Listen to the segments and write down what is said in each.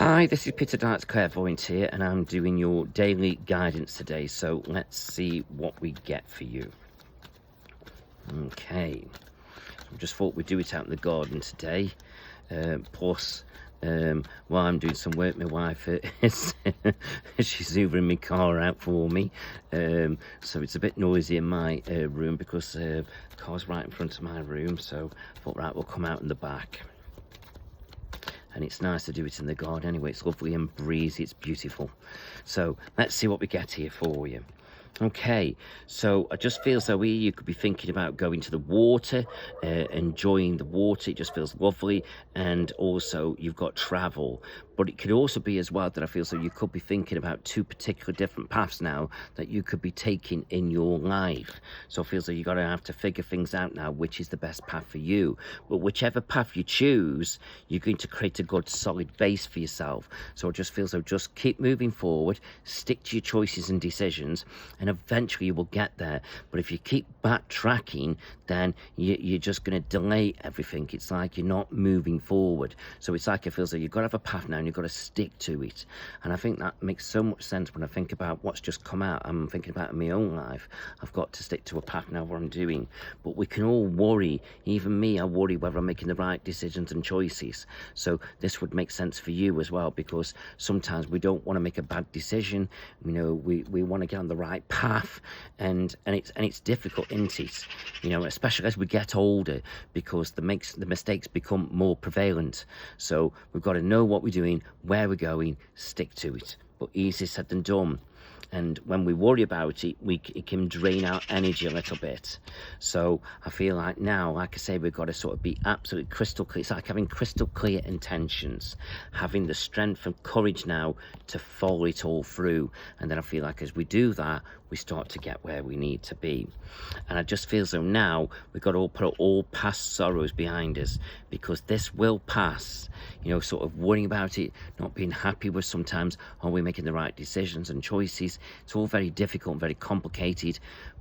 Hi, this is Peter Darts Clairvoyant here, and I'm doing your daily guidance today. So let's see what we get for you. Okay, I just thought we'd do it out in the garden today. Plus, while I'm doing some work, my wife is she's hoovering my car out for me. So it's a bit noisy in my room because the car's right in front of my room. So I thought, right, we'll come out in the back. And it's nice to do it in the garden anyway. It's lovely and breezy, it's beautiful. So let's see what we get here for you. Okay, so I just feel so here you could be thinking about going to the water, enjoying the water. It just feels lovely. And also you've got travel, but it could also be as well that I feel so you could be thinking about two particular different paths now that you could be taking in your life. So it feels like you're going to have to figure things out now, which is the best path for you. But whichever path you choose, you're going to create a good solid base for yourself. So it just feels so just keep moving forward, stick to your choices and decisions, and eventually you will get there. But if you keep backtracking, then you're just going to delay everything. It's like you're not moving forward. So it's like it feels like you've got to have a path now and you've got to stick to it. And I think that makes so much sense when I think about what's just come out. I'm thinking about in my own life. I've got to stick to a path now, what I'm doing. But we can all worry. Even me, I worry whether I'm making the right decisions and choices. So this would make sense for you as well, because sometimes we don't want to make a bad decision. You know, we want to get on the right path, and it's difficult, isn't it? You know, especially as we get older, because the mistakes become more prevalent. So we've got to know what we're doing, where we're going, stick to it. But easier said than done. And when we worry about it, it can drain our energy a little bit. So I feel like now, like I say, we've got to sort of be absolutely crystal clear. It's like having crystal clear intentions, having the strength and courage now to follow it all through. And then I feel like as we do that, we start to get where we need to be. And I just feel so now we've got to put all past sorrows behind us, because this will pass. You know, sort of worrying about it, not being happy with sometimes, are we making the right decisions and choices? It's all very difficult and very complicated,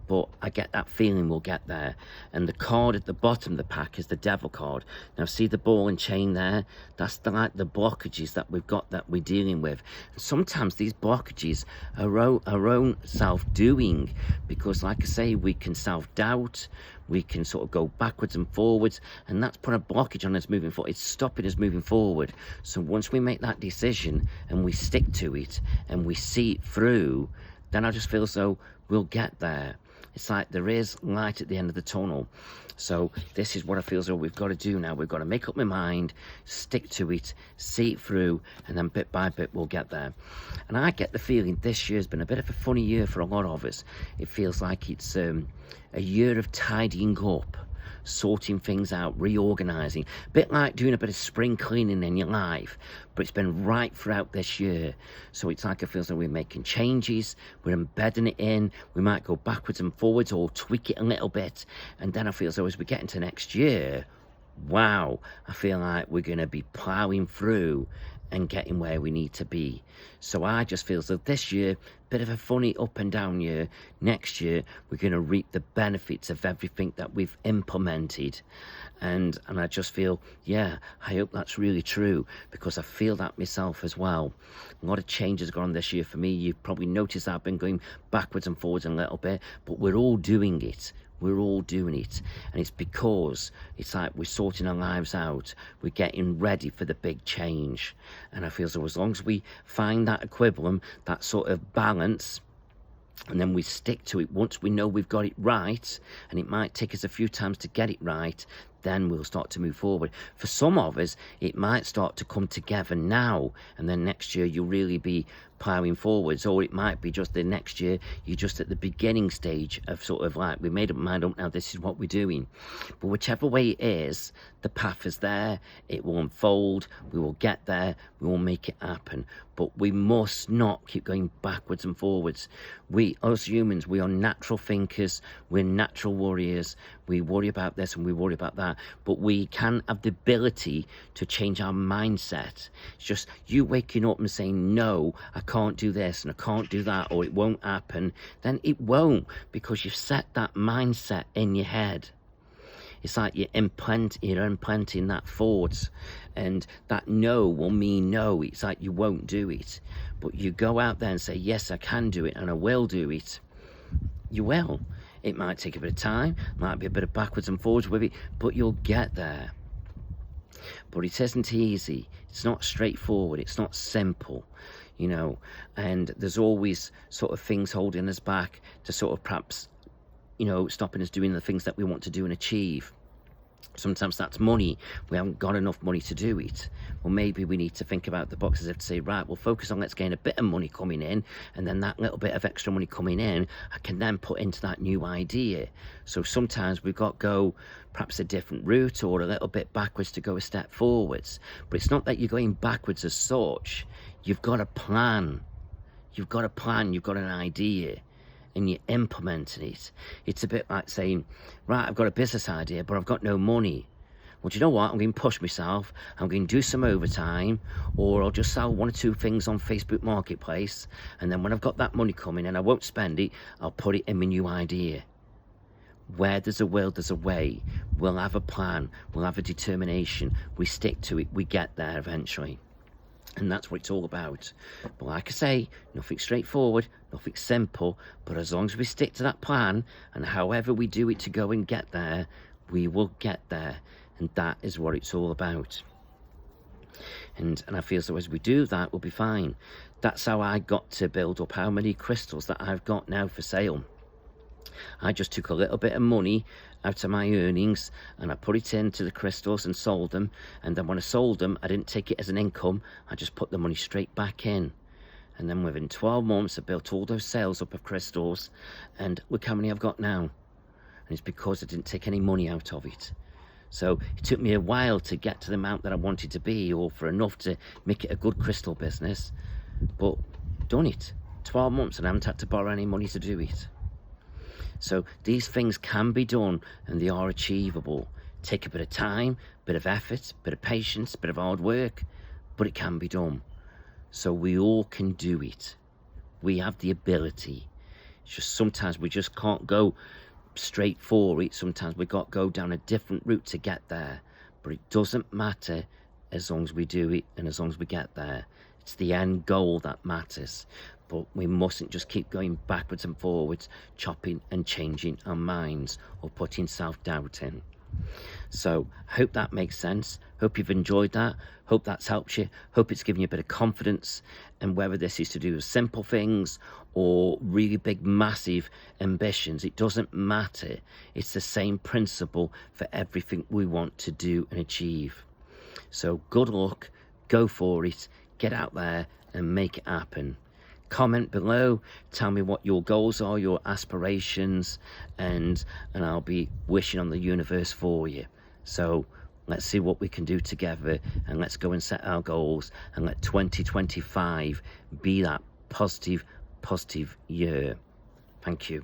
but I get that feeling we'll get there. And the card at the bottom of the pack is the Devil card. Now see the ball and chain there? That's like the blockages that we've got that we're dealing with. And sometimes these blockages are our own self-doing, because like I say, we can self-doubt, we can sort of go backwards and forwards, and that's put a blockage on us moving forward. It's stopping us moving forward. So once we make that decision and we stick to it and we see it through, then I just feel as though we'll get there. It's like there is light at the end of the tunnel. So this is what I feel as though we've got to do now. We've got to make up my mind, stick to it, see it through, and then bit by bit we'll get there. And I get the feeling this year's been a bit of a funny year for a lot of us. It feels like it's a year of tidying up, sorting things out, reorganizing, a bit like doing a bit of spring cleaning in your life, but it's been right throughout this year. So it's like it feels like we're making changes, we're embedding it in, we might go backwards and forwards or tweak it a little bit, and then I feel as though as we get into next year, wow, I feel like we're going to be plowing through and getting where we need to be. So I just feel as though this year, bit of a funny up and down year. Next year, we're going to reap the benefits of everything that we've implemented. And I just feel, yeah, I hope that's really true, because I feel that myself as well. A lot of changes have gone on this year for me. You've probably noticed I've been going backwards and forwards a little bit, but we're all doing it. We're all doing it, and it's because it's like we're sorting our lives out, we're getting ready for the big change. And I feel so as long as we find that equivalent, that sort of balance, and then we stick to it, once we know we've got it right, and it might take us a few times to get it right, then we'll start to move forward. For some of us, it might start to come together now, and then next year you'll really be plowing forwards, or it might be just the next year you're just at the beginning stage of sort of like, we made up mind up now, this is what we're doing. But whichever way it is, the path is there, it will unfold, we will get there, we will make it happen. But we must not keep going backwards and forwards. We, us humans, we are natural thinkers, we're natural warriors. We worry about this and we worry about that, but we can have the ability to change our mindset. It's just you waking up and saying, no, I can't do this and I can't do that, or it won't happen. Then it won't, because you've set that mindset in your head. It's like you're implanting that thought, and that no will mean no. It's like you won't do it. But you go out there and say, yes, I can do it and I will do it. You will. It might take a bit of time, might be a bit of backwards and forwards with it, but you'll get there. But it isn't easy. It's not straightforward. It's not simple, you know, and there's always sort of things holding us back to sort of perhaps, you know, stopping us doing the things that we want to do and achieve. Sometimes that's money. We haven't got enough money to do it. Well, maybe we need to think about the boxes of to say, right, we'll focus on let's gain a bit of money coming in, and then that little bit of extra money coming in, I can then put into that new idea. So sometimes we've got to go perhaps a different route or a little bit backwards to go a step forwards. But it's not that you're going backwards as such. You've got a plan. You've got a plan. You've got an idea. And you're implementing it. It's a bit like saying, right, I've got a business idea, but I've got no money. Well, do you know what? I'm going to push myself. I'm going to do some overtime, or I'll just sell 1 or 2 things on Facebook Marketplace. And then when I've got that money coming and I won't spend it, I'll put it in my new idea. Where there's a will, there's a way. We'll have a plan. We'll have a determination. We stick to it. We get there eventually. And that's what it's all about. But like I say, nothing straightforward, nothing simple, but as long as we stick to that plan, and however we do it to go and get there, we will get there. And that is what it's all about. And I feel so as we do that, we'll be fine. That's how I got to build up how many crystals that I've got now for sale. I just took a little bit of money out of my earnings and I put it into the crystals and sold them, and then when I sold them, I didn't take it as an income. I just put the money straight back in, and then within 12 months I built all those sales up of crystals, and look how many I've got now. And it's because I didn't take any money out of it. So it took me a while to get to the amount that I wanted to be, or for enough to make it a good crystal business, but done it. 12 months and I haven't had to borrow any money to do it. So these things can be done and they are achievable. Take a bit of time, bit of effort, bit of patience, bit of hard work, but it can be done. So we all can do it. We have the ability. It's just sometimes we just can't go straight for it. Sometimes we got to go down a different route to get there. But it doesn't matter as long as we do it and as long as we get there. It's the end goal that matters. But we mustn't just keep going backwards and forwards, chopping and changing our minds or putting self-doubt in. So I hope that makes sense. Hope you've enjoyed that. Hope that's helped you. Hope it's given you a bit of confidence. And whether this is to do with simple things or really big, massive ambitions, it doesn't matter. It's the same principle for everything we want to do and achieve. So good luck. Go for it. Get out there and make it happen. Comment below, tell me what your goals are, your aspirations, and I'll be wishing on the universe for you. So let's see what we can do together, and let's go and set our goals, and let 2025 be that positive year. Thank you.